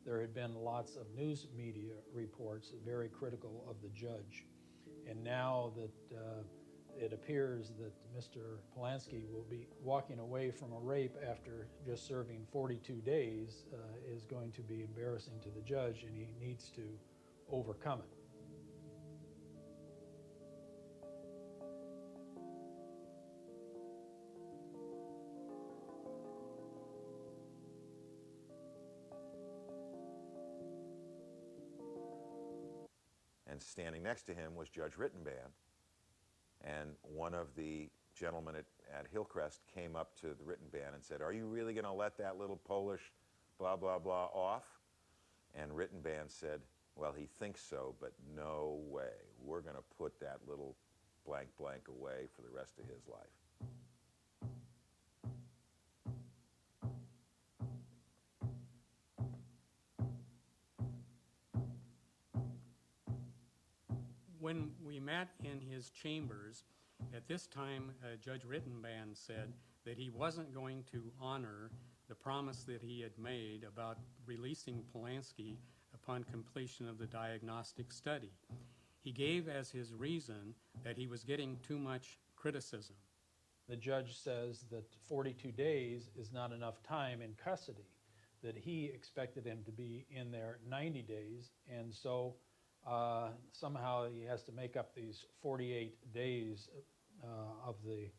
there had been lots of news media reports very critical of the judge. And now that it appears that Mr. Polanski will be walking away from a rape after just serving 42 days is going to be embarrassing to the judge, and he needs to overcome it. And standing next to him was Judge Rittenband. And one of the gentlemen at Hillcrest came up to the Rittenband and said, "Are you really going to let that little Polish blah, blah, blah off?" And Rittenband said, "Well, he thinks so, but no way. We're going to put that little blank blank away for the rest of his life." When we met in his chambers, at this time, Judge Rittenband said that he wasn't going to honor the promise that he had made about releasing Polanski upon completion of the diagnostic study. He gave as his reason that he was getting too much criticism. The judge says that 42 days is not enough time in custody, that he expected him to be in there 90 days, and so somehow he has to make up these 48 days of the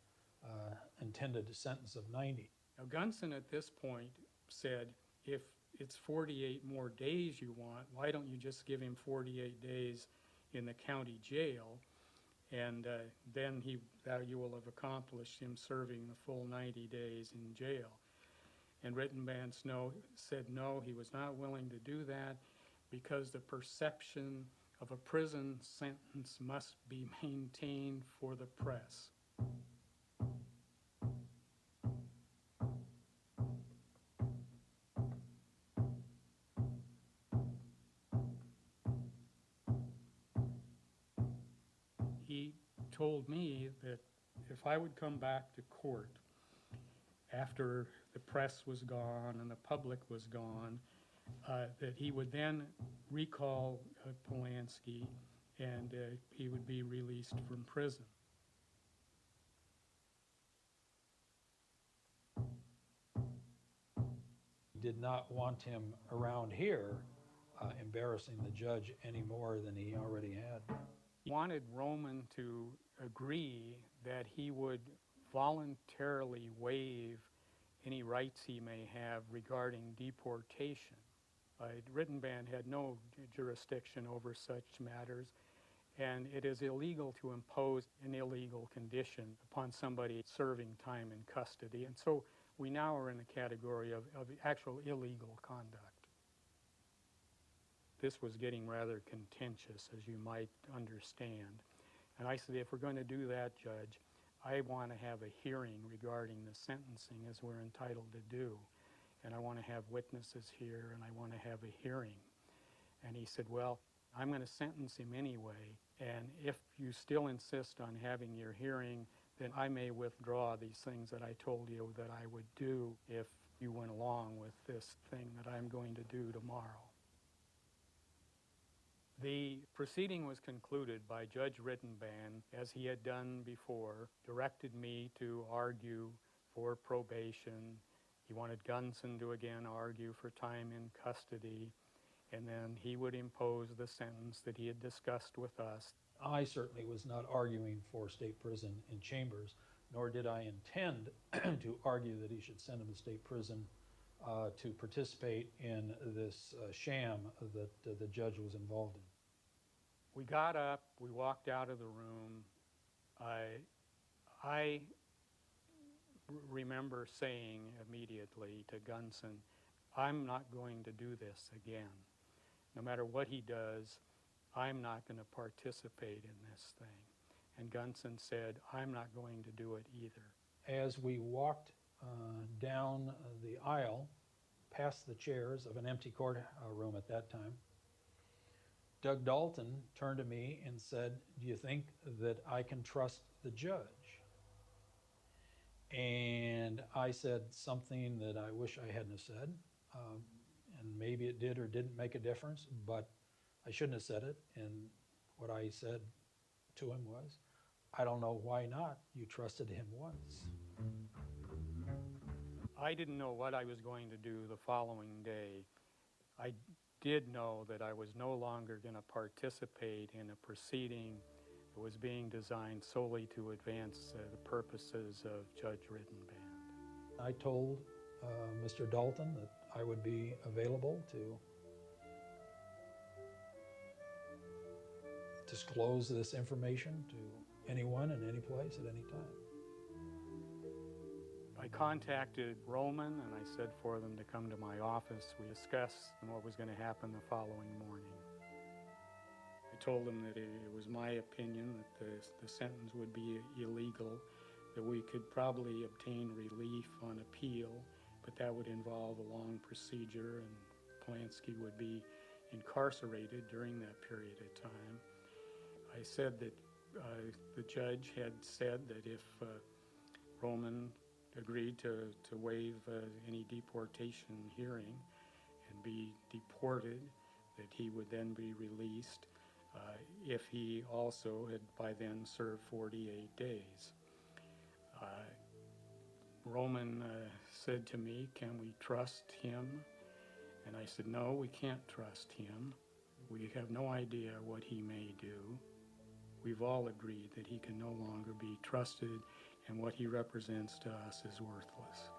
intended sentence of 90. Now, Gunson at this point said, if it's 48 more days you want, why don't you just give him 48 days in the county jail, and then you will have accomplished him serving the full 90 days in jail. And Rittenband said no, he was not willing to do that, because the perception of a prison sentence must be maintained for the press. He told me that if I would come back to court after the press was gone and the public was gone, that he would then recall Polanski and he would be released from prison. Did not want him around here embarrassing the judge any more than he already had. He wanted Roman to agree that he would voluntarily waive any rights he may have regarding deportation. Rittenband had no jurisdiction over such matters, and it is illegal to impose an illegal condition upon somebody serving time in custody. And so we now are in the category of actual illegal conduct. This was getting rather contentious, as you might understand. And I said, if we're going to do that, Judge, I want to have a hearing regarding the sentencing, as we're entitled to do. And I want to have witnesses here, and I want to have a hearing. And he said, well, I'm going to sentence him anyway, and if you still insist on having your hearing, then I may withdraw these things that I told you that I would do if you went along with this thing that I'm going to do tomorrow. The proceeding was concluded by Judge Rittenband, as he had done before, directed me to argue for probation. He wanted Gunson to again argue for time in custody, and then he would impose the sentence that he had discussed with us. I certainly was not arguing for state prison in Chambers, nor did I intend to argue that he should send him to state prison to participate in this sham that the judge was involved in. We got up, we walked out of the room. I remember saying immediately to Gunson, I'm not going to do this again. No matter what he does, I'm not going to participate in this thing. And Gunson said, I'm not going to do it either. As we walked down the aisle, past the chairs of an empty courtroom at that time, Doug Dalton turned to me and said, do you think that I can trust the judge? And I said something that I wish I hadn't have said. and maybe it did or didn't make a difference, but I shouldn't have said it. And what I said to him was, I don't know why not. You trusted him once. I didn't know what I was going to do the following day. I did know that I was no longer going to participate in a proceeding that was being designed solely to advance the purposes of Judge Rittenband. I told Mr. Dalton that I would be available to disclose this information to anyone in any place at any time. I contacted Roman and I said for them to come to my office. We discussed what was going to happen the following morning. I told them that it was my opinion that the sentence would be illegal, that we could probably obtain relief on appeal, but that would involve a long procedure and Polanski would be incarcerated during that period of time. I said that the judge had said that if Roman agreed to waive any deportation hearing and be deported, that he would then be released if he also had by then served 48 days. Roman said to me, "Can we trust him?" And I said, "No, we can't trust him. We have no idea what he may do. We've all agreed that he can no longer be trusted, and what he represents to us is worthless."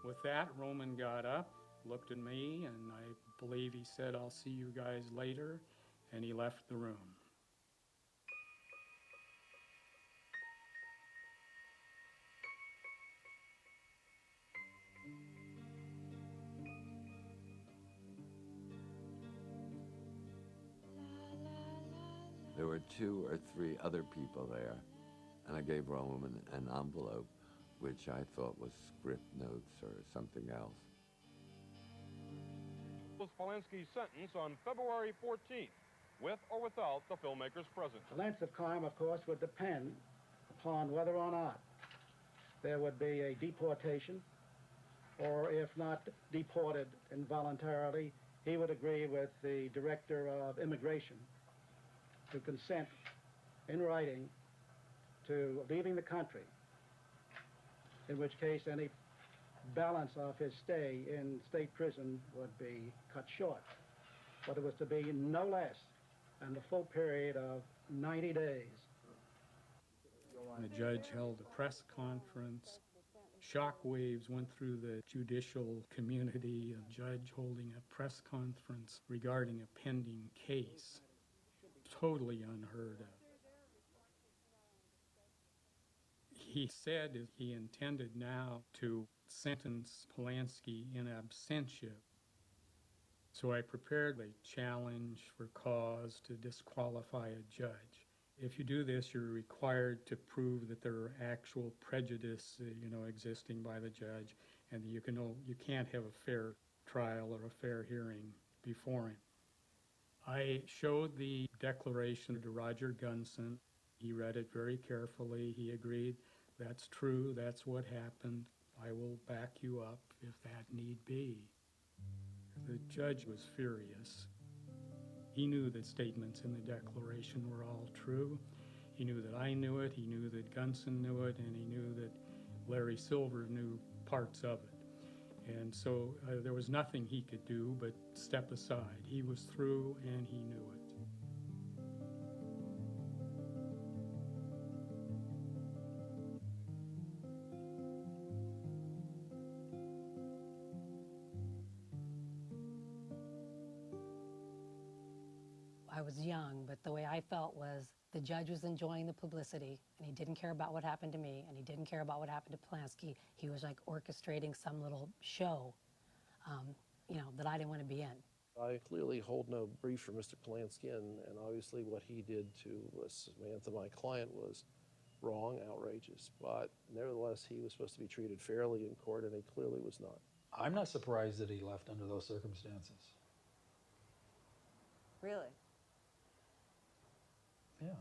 With that, Roman got up, looked at me, and I believe he said, "I'll see you guys later," and he left the room. There were 2 or 3 other people there, and I gave Roman an envelope, which I thought was script notes or something else. Polanski's sentence on February 14th, with or without the filmmaker's presence. The length of time, of course, would depend upon whether or not there would be a deportation, or if not deported involuntarily, he would agree with the Director of Immigration to consent in writing to leaving the country, in which case any balance of his stay in state prison would be cut short. But it was to be no less than the full period of 90 days. The judge held a press conference. Shockwaves went through the judicial community, a judge holding a press conference regarding a pending case. Totally unheard of. He said he intended now to sentence Polanski in absentia. So I prepared a challenge for cause to disqualify a judge. If you do this, you're required to prove that there are actual prejudice, existing by the judge, and you can't have a fair trial or a fair hearing before him. I showed the declaration to Roger Gunson. He read it very carefully. He agreed, "That's true, that's what happened. I will back you up if that need be." The judge was furious. He knew that statements in the declaration were all true. He knew that I knew it, he knew that Gunson knew it, and he knew that Larry Silver knew parts of it. And so there was nothing he could do but step aside. He was through and he knew it. I was young, but the way I felt was the judge was enjoying the publicity, and he didn't care about what happened to me, and he didn't care about what happened to Polanski. He was like orchestrating some little show, that I didn't want to be in. I clearly hold no brief for Mr. Polanski, and obviously what he did to Samantha, my client, was wrong, outrageous. But nevertheless, he was supposed to be treated fairly in court, and he clearly was not. I'm not surprised that he left under those circumstances. Really? Yeah.